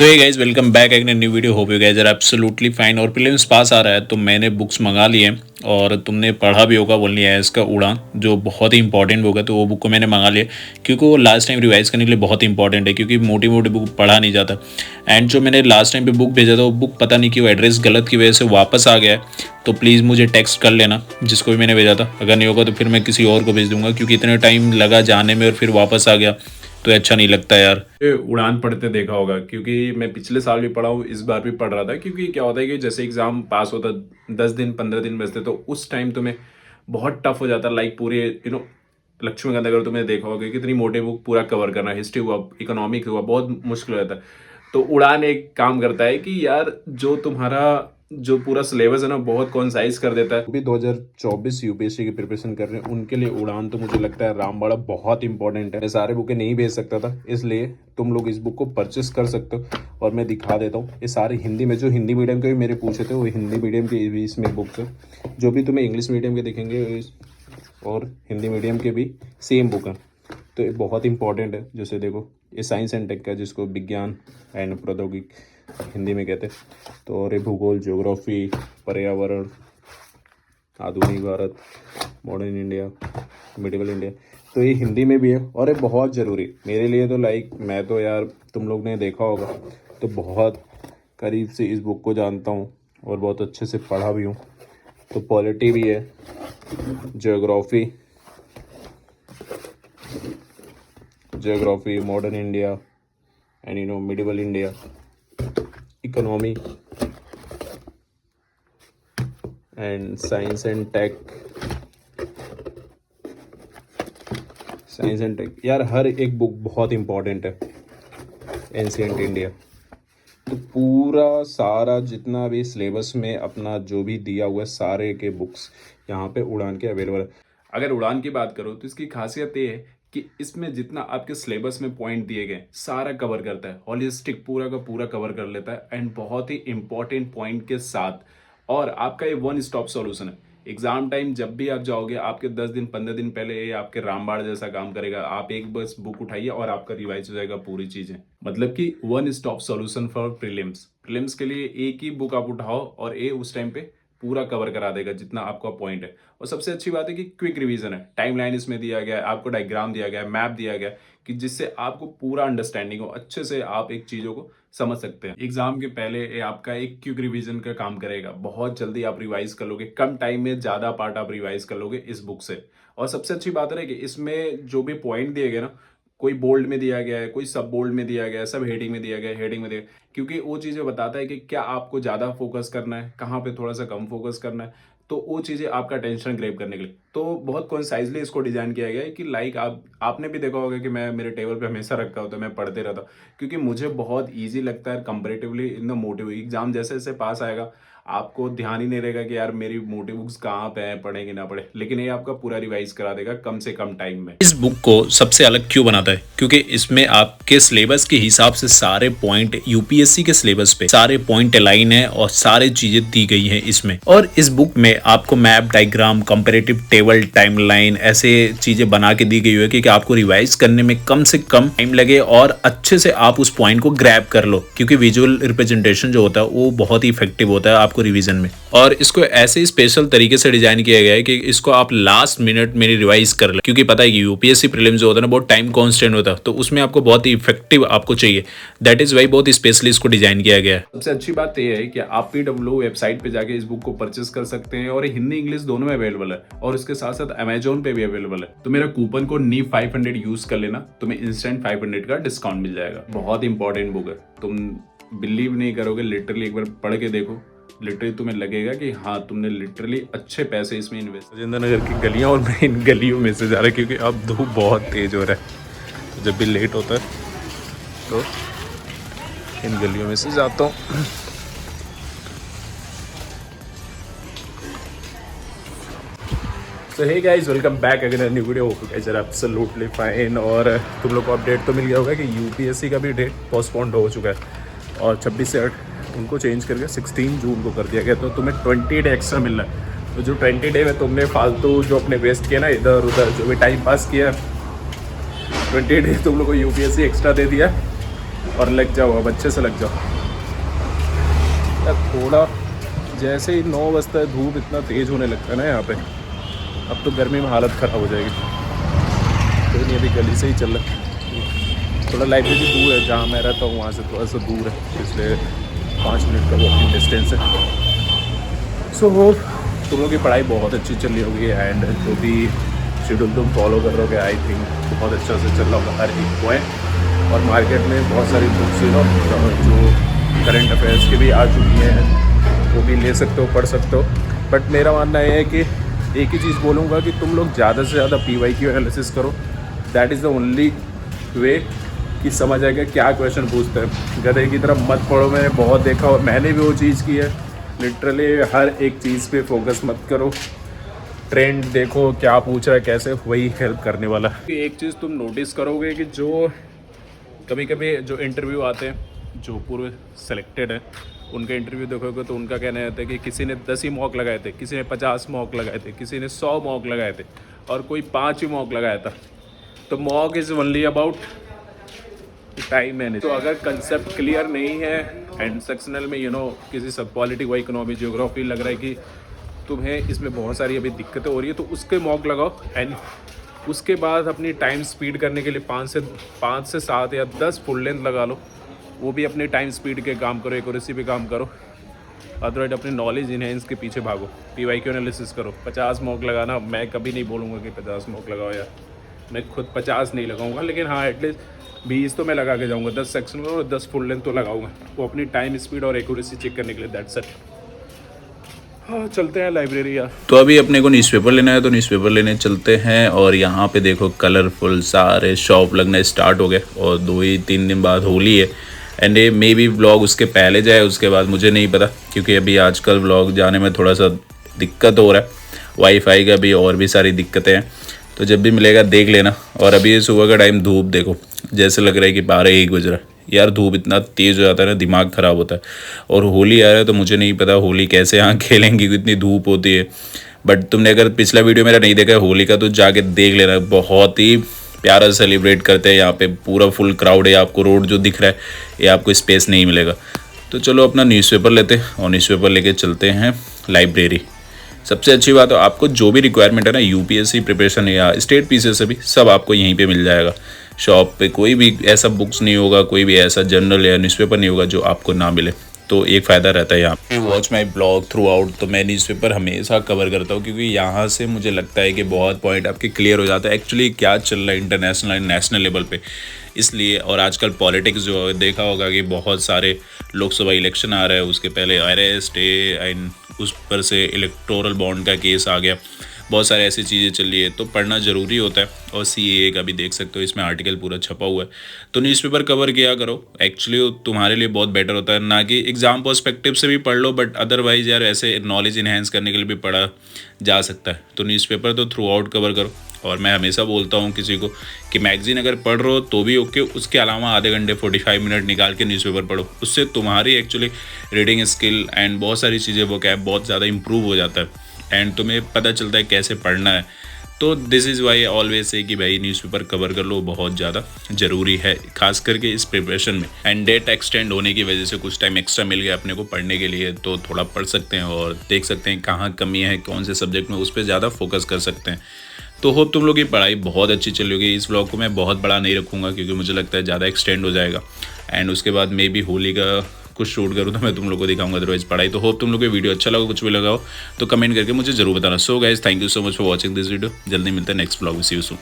तो ये guys welcome back एक new video. Hope you guys are absolutely fine. और प्रीलिम्स पास आ रहा है तो मैंने बुक्स मंगा ली है और तुमने पढ़ा भी होगा ओनली एज का उड़ान, जो बहुत ही इंपॉर्टेंट बुक है। तो वो बुक को मैंने मंगा लिया क्योंकि वो लास्ट टाइम रिवाइज करने के लिए बहुत इंपॉर्टेंट है, क्योंकि मोटी मोटी बुक पढ़ा नहीं जाता। एंड जो मैंने लास्ट टाइम पे बुक भेजा था वो बुक पता नहीं क्यों एड्रेस गलत की वजह से वापस आ गया है। तो प्लीज़ मुझे टेक्स्ट कर लेना जिसको भी मैंने भेजा था। अगर नहीं होगा तो फिर मैं किसी और को भेज दूंगा, क्योंकि इतने टाइम लगा जाने में और फिर वापस आ गया तो अच्छा नहीं लगता यार। ये उड़ान पढ़ते देखा होगा, क्योंकि मैं पिछले साल भी पढ़ा हूँ, इस बार भी पढ़ रहा था। क्योंकि क्या होता है कि जैसे एग्जाम पास होता 10 दिन 15 दिन बचते तो उस टाइम तुम्हें बहुत टफ हो जाता। लाइक पूरे लक्ष्मीकांत अगर तुमने देखा होगा कि कितनी मोटे बुक पूरा कवर करना, हिस्ट्री हुआ, इकोनॉमिक्स हुआ, बहुत मुश्किल हो जाता है। तो उड़ान एक काम करता है कि यार जो तुम्हारा जो पूरा सिलेबस है ना बहुत कॉन्साइज कर देता है। भी 2024 यूपीएससी की प्रिपरेशन कर रहे हैं उनके लिए उड़ान तो मुझे लगता है रामबाड़ा बहुत इंपॉर्टेंट है। मैं सारे बुकें नहीं भेज सकता था, इसलिए तुम लोग इस बुक को परचेस कर सकते हो और मैं दिखा देता हूँ। ये सारे हिंदी में, जो हिंदी मीडियम के भी मेरे पूछे थे वो हिंदी मीडियम के भी इसमें बुक्स है। जो भी तुम्हें इंग्लिश मीडियम के दिखेंगे और हिंदी मीडियम के भी सेम बुक है। तो ये बहुत इंपॉर्टेंट है। जैसे देखो, ये साइंस एंड टेक का, जिसको विज्ञान एंड प्रौद्योगिकी हिंदी में कहते हैं। तो और ये भूगोल, ज्योग्राफी, पर्यावरण, आधुनिक Bharat, modern India, medieval India, तो ये हिंदी में भी है। और ये बहुत ज़रूरी मेरे लिए तो, लाइक मैं तो यार, तुम लोग ने देखा होगा तो बहुत करीब से इस बुक को जानता हूँ और बहुत अच्छे से पढ़ा भी हूँ। तो पॉलिटी भी है, geography, modern India and medieval India, economy and science and tech. यार हर एक बुक बहुत इंपॉर्टेंट है। एंशिएंट इंडिया, तो पूरा सारा जितना भी सिलेबस में अपना जो भी दिया हुआ है सारे के बुक्स यहाँ पे उड़ान के अवेलेबल है। अगर उड़ान की बात करो तो इसकी खासियत ये है कि इसमें जितना आपके सिलेबस में पॉइंट दिए गए सारा कवर करता है, हॉलिस्टिक पूरा का पूरा कवर कर लेता है एंड बहुत ही इंपॉर्टेंट पॉइंट के साथ। और आपका ये वन स्टॉप सॉल्यूशन है। एग्जाम टाइम जब भी आप जाओगे, आपके 10 दिन 15 दिन पहले ये आपके रामबाण जैसा काम करेगा। आप एक बस बुक उठाइए और आपका रिवाइज हो जाएगा पूरी चीजें। मतलब कि one stop solution for prelims के लिए एक ही बुक आप उठाओ और ये उस टाइम पे पूरा कवर करा देगा जितना आपका पॉइंट है। और सबसे अच्छी बात है कि क्विक रिवीजन है, टाइमलाइन इसमें दिया गया है, आपको डायग्राम दिया गया है, मैप दिया गया है, कि जिससे आपको पूरा अंडरस्टैंडिंग हो, अच्छे से आप एक चीज़ों को समझ सकते हैं। एग्जाम के पहले ये आपका एक क्विक रिवीजन का काम करेगा। बहुत जल्दी आप रिवाइज कर लोगे, कम टाइम में ज़्यादा पार्ट आप रिवाइज कर लोगे इस बुक से। और सबसे अच्छी बात है कि इसमें जो भी पॉइंट दिए गए ना, कोई बोल्ड में दिया गया है, कोई सब बोल्ड में दिया गया है, सब हेडिंग में दिया गया है, हेडिंग में दिया, क्योंकि वो चीज़ें बताता है कि क्या आपको ज़्यादा फोकस करना है, कहाँ पे थोड़ा सा कम फोकस करना है। तो वो चीज़ें आपका टेंशन ग्रैब करने के लिए तो बहुत कॉन्साइजली इसको डिजाइन किया गया है कि लाइक आपने भी देखा होगा कि मैं मेरे टेबल पे हमेशा रखा होता है, मैं पढ़ते रहता हूँ, क्योंकि मुझे बहुत ईजी लगता है comparatively in the motive. Exam जैसे जैसे पास आएगा आपको ध्यान ही नहीं रहेगा कि यार मेरी मोटी बुक्स कहाँ पे हैं, पढ़े कि ना पढ़े, लेकिन ये आपका पूरा रिवाइज करा देगा कम से कम टाइम में। इस बुक को सबसे अलग क्यों बनाता है? क्योंकि इसमें आपके सिलेबस के हिसाब से सारे पॉइंट, यूपीएससी के सिलेबस पे सारे पॉइंट लाइन है और सारी चीजें दी गई हैं इसमें। और इस बुक में आपको map, diagram, comparative table, timeline ऐसे चीजें बना के दी गई है कि आपको रिवाइज करने में कम से कम टाइम लगे और अच्छे से आप उस पॉइंट को ग्रैब कर लो, क्योंकि विजुअल रिप्रेजेंटेशन जो होता है वो बहुत ही इफेक्टिव होता है आपको रिवीजन में। और इसको ऐसे स्पेशल तरीके से डिजाइन किया गया है कि इसको आप लास्ट मिनट में रिवाइज कर ले, क्योंकि पता है कि यूपीएससी प्रीलिम्स जो होता है ना बहुत टाइम कॉन्स्टेंट होता है, तो उसमें आपको बहुत ही इफेक्टिव आपको चाहिए। दैट इज वाई बहुत स्पेशली इसको डिजाइन किया गया है। सबसे अच्छी बात यह है कि आप पीडब्ल्यू वेबसाइट पे जाके इस बुक को परचेस कर सकते हैं और हिंदी इंग्लिश दोनों में अवेलेबल है और इसके साथ साथ अमेजोन पे भी अवेलेबल है। तो मेरा कूपन कोड NEEP500 यूज कर लेना, तुम्हें इंस्टेंट 500 का डिस्काउंट मिल जाएगा। बहुत इंपॉर्टेंट बुक है, तुम बिलीव नहीं करोगे, लिटरली एक बार पढ़ के देखो, लिटरली तुम्हें लगेगा कि हाँ तुमने लिटरली अच्छे पैसे इसमें इन्वेस्ट। राजेंद्र नगर की गलियां, और मैं इन गलियों में से जा रहा है क्योंकि अब धूप बहुत तेज हो रहा है। तो जब भी लेट होता है तो इन गलियों में से जाता हूँ। तो hey guys, welcome back again new video. Hope guys are absolutely fine. और तुम लोग को अपडेट तो मिल गया होगा कि यूपीएससी का भी डेट पोस्टपोन्ड हो चुका है और 26 से 8 उनको चेंज करके 16 जून को कर दिया गया। तो तुम्हें 20 डे एक्स्ट्रा मिल रहा है। तो जो 20 डे में तुमने फालतू जो अपने वेस्ट किया ना, इधर उधर जो भी टाइम पास किया, 20 डे तुम लोग को यूपीएससी एक्स्ट्रा दे दिया और लग जाओ, अब अच्छे से लग जाओ। यार थोड़ा जैसे ही 9 बजता है धूप इतना तेज़ होने लगता है ना यहाँ पे, अब तो गर्मी में हालत ख़राब हो जाएगी। तो नहीं, अभी गली से ही चल रहा है। थोड़ा लाइब्रेरी दूर है, जहाँ मैं रहता हूँ वहाँ से थोड़ा सा दूर है, इसलिए 5 मिनट का वॉकिंग डिस्टेंस है। सो होप तुम लोगों की पढ़ाई बहुत अच्छी चल रही होगी, एंड जो भी शेड्यूल तुम फॉलो कर रहे हो आई थिंक बहुत अच्छा से चल रहा होगा हर एक पॉइंट। और मार्केट में बहुत सारी बुक्स जो करंट अफेयर्स की भी आ चुकी हैं, वो भी ले सकते हो, पढ़ सकते हो। बट मेरा मानना ये है कि एक ही चीज़ बोलूँगा कि तुम लोग ज़्यादा से ज़्यादा PYQ एनालिसिस करो। That is the only way कि समझ आएगा क्या क्वेश्चन पूछते हैं। गधे की तरफ मत पढ़ो, मैंने बहुत देखा और मैंने भी वो चीज़ की है। लिटरली हर एक चीज़ पे फोकस मत करो, ट्रेंड देखो क्या पूछ रहा है कैसे, वही हेल्प करने वाला। एक चीज़ तुम नोटिस करोगे कि जो कभी कभी जो इंटरव्यू आते हैं जो पूरे सेलेक्टेड हैं, उनके इंटरव्यू देखोगे तो उनका कहना रहता है कि किसी ने 10 ही मॉक लगाए थे, किसी ने 50 मॉक लगाए थे, किसी ने 100 मॉक लगाए थे और कोई 5 ही मॉक लगाया था। तो mock is only about time manage. तो अगर कंसेप्ट क्लियर नहीं है एंड सेक्शनल में किसी सब पॉलिटिक व इकोनॉमी जियोग्राफी लग रहा है कि तुम्हें इसमें बहुत सारी अभी दिक्कतें हो रही है, तो उसके मॉक लगाओ। एंड उसके बाद अपनी टाइम स्पीड करने के लिए 5 से 7 या 10 फुल लेंथ लगा लो, वो भी अपनी टाइम स्पीड के काम करो, एक्यूरेसी पे काम करो। अदरवाइज अपनी नॉलेज इनहेंस के पीछे भागो, PYQ एनालिसिस करो। 50 मॉक लगाना, मैं कभी नहीं बोलूँगा कि 50 मॉक लगाओ यार, मैं खुद 50 नहीं लगाऊंगा, लेकिन हाँ एटलीस्ट 20 तो मैं लगा के जाऊँगा। 10 सेक्शन और 10 फुल लेंथ तो लगाऊंगा, वो अपनी टाइम स्पीड और एक्यूरेसी चेक करने के लिए। That's it. हाँ चलते हैं लाइब्रेरी यार। तो अभी अपने को न्यूज़पेपर लेना है, तो न्यूज़पेपर लेने चलते हैं। और यहाँ पे देखो कलरफुल सारे शॉप लगना स्टार्ट हो गए, और 2-3 दिन बाद होली है। एंड ये मे बी व्लॉग उसके पहले जाए उसके बाद मुझे नहीं पता, क्योंकि अभी आजकल व्लॉग जाने में थोड़ा सा दिक्कत हो रहा है, वाईफाई का भी और भी सारी दिक्कतें हैं। तो जब भी मिलेगा देख लेना। और अभी ये सुबह का टाइम धूप देखो, जैसे लग रहा है कि 12-1 बज रहा है यार। धूप इतना तेज़ हो जाता है ना, दिमाग ख़राब होता है। और होली आ रहा है तो मुझे नहीं पता होली कैसे यहाँ खेलेंगे, इतनी धूप होती है। बट तुमने अगर पिछला वीडियो मेरा नहीं देखा है होली का, तो जाके देख लेना। बहुत ही प्यारा सेलिब्रेट करते हैं यहाँ पे, पूरा फुल क्राउड है। आपको रोड जो दिख रहा है ये आपको स्पेस नहीं मिलेगा। तो चलो अपना न्यूज़पेपर लेते हैं और न्यूज़पेपर लेके चलते हैं लाइब्रेरी। सबसे अच्छी बात है आपको जो भी रिक्वायरमेंट है ना, UPSC प्रिपरेशन या स्टेट पीसीएस से भी, सब आपको यहीं पे मिल जाएगा। शॉप पे कोई भी ऐसा बुक्स नहीं होगा, कोई भी ऐसा जर्नल या न्यूज़पेपर नहीं होगा जो आपको ना मिले। तो एक फ़ायदा रहता है यहाँ पे। Watch my blog through out, तो मैं न्यूज़पेपर हमेशा कवर करता हूँ, क्योंकि यहाँ से मुझे लगता है कि बहुत पॉइंट आपके क्लियर हो जाता है एक्चुअली क्या चल रहा है इंटरनेशनल एंड नेशनल लेवल पे। इसलिए और आजकल पॉलिटिक्स जो है देखा होगा कि बहुत सारे लोकसभा इलेक्शन आ रहा है, उसके पहले अरेस्ट एंड उस पर से इलेक्टोरल बॉन्ड का केस आ गया, बहुत सारे ऐसी चीज़ें चल रही है, तो पढ़ना ज़रूरी होता है। और CAA का भी देख सकते हो, इसमें आर्टिकल पूरा छपा हुआ है। तो न्यूज़पेपर कवर किया करो, एक्चुअली तुम्हारे लिए बहुत बेटर होता है। ना कि एग्ज़ाम पर्सपेक्टिव से भी पढ़ लो, बट अदरवाइज़ यार ऐसे नॉलेज इन्हेंस करने के लिए भी पढ़ा जा सकता है। तो न्यूज़पेपर तो थ्रू आउट कवर करो। और मैं हमेशा बोलता हूँ किसी को कि मैगज़ीन अगर पढ़ रहे हो तो भी ओके, उसके अलावा आधे घंटे 45 मिनट निकाल के न्यूज़पेपर पढ़ो। उससे तुम्हारी एक्चुअली रीडिंग स्किल एंड बहुत सारी चीज़ें वो क्या है बहुत ज़्यादा इंप्रूव हो जाता है, एंड तुम्हें पता चलता है कैसे पढ़ना है। तो this is why always say कि भाई न्यूज़पेपर कवर कर लो, बहुत ज़्यादा ज़रूरी है खास करके इस प्रिपरेशन में। एंड डेट एक्सटेंड होने की वजह से कुछ टाइम एक्स्ट्रा मिल गया अपने को पढ़ने के लिए, तो थोड़ा पढ़ सकते हैं और देख सकते हैं कहाँ कमी है, कौन से सब्जेक्ट में, उस पर ज़्यादा फोकस कर सकते हैं। तो होप तुम लोग की पढ़ाई बहुत अच्छी चल रही होगी। इस व्लॉग को मैं बहुत बड़ा नहीं रखूँगा, क्योंकि मुझे लगता है ज़्यादा एक्सटेंड हो जाएगा। एंड उसके बाद मे बी होली का कुछ शूट करूँ तो मैं तुम लोग को दिखाऊंगा, अदरवाइज पढ़ाई। तो होप तुम लोग को वीडियो अच्छा लगा, कुछ भी लगा हो तो कमेंट करके मुझे जरूर बताना। So guys thank you so much for watching this video. जल्दी मिलता है नेक्स्ट व्लॉग में, सी यू सून।